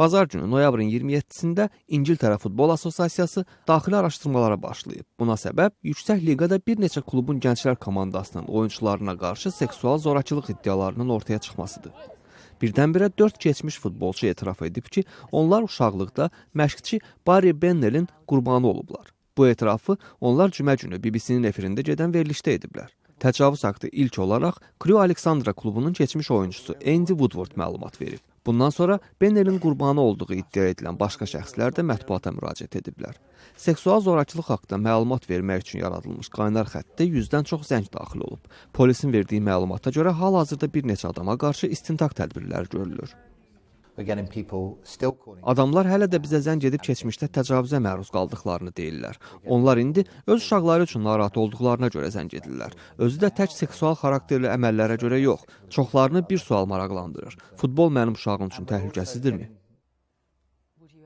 Bazar günü noyabrın 27-sində İngiltərə Futbol Assosiasiyası daxili araşdırmalara başlayıb. Buna səbəb yüksək liqada bir neçə klubun gənclər komandasının oyunçularına qarşı seksual zorakılıq iddialarının ortaya çıxmasıdır. Birdən-birə 4 keçmiş futbolçu etiraf edib ki, onlar uşaqlıqda məşqçi Barry Bennellin qurbanı olublar. Bu etirafı onlar cümə günü BBC-nin efirində gedən verilişdə ediblər. Təcavüz haqqında ilk olaraq Crewe Alexandra klubunun keçmiş oyunçusu Andy Woodward məlumat verib. Bundan sonra Bennellin qurbanı olduğu iddia edilən başqa şəxslər də mətbuata müraciət ediblər. Seksual zorakılıq haqqında məlumat vermək üçün yaradılmış qaynar xəttdə 100-dən çox zəng daxil olub. Polisin verdiyi məlumata görə hal-hazırda bir neçə adama qarşı istintaq tədbirləri görülür. Adamlar hələ də bizə zəng edib keçmişdə təcavüzə məruz qaldıqlarını deyirlər. Onlar indi öz uşaqları üçün narahat olduqlarına görə zəng edirlər. Özü də tək seksual xarakterli əməllərə görə yox. Çoxlarını bir sual maraqlandırır. Futbol mənim uşağım üçün təhlükəsizdirmi?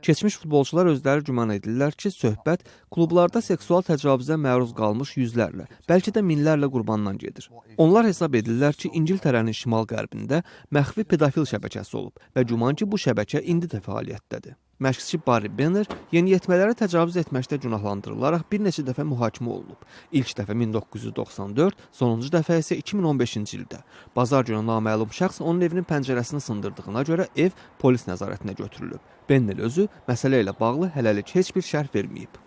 Keçmiş futbolçular özləri güman edirlər ki, söhbət klublarda seksual təcavüzə məruz qalmış yüzlərlə, bəlkə də minlərlə qurbandan gedir. Onlar hesab edirlər ki, İngiltərənin şimal-qərbində məxfi pedofil şəbəkəsi olub və güman ki, bu şəbəkə indi də fəaliyyətdədir. Məşqçi Barry Bennell yeniyetmələrə təcavüz etməkdə günahlandırılaraq bir neçə dəfə mühakimə olunub. İlk dəfə 1994, sonuncu dəfə isə 2015-ci ildə. Bazar günü naməlum şəxs onun evinin pəncərəsini sındırdığına görə ev polis nəzarətinə götürülüb. Bennell özü məsələ ilə bağlı hələlik heç bir şərh verməyib.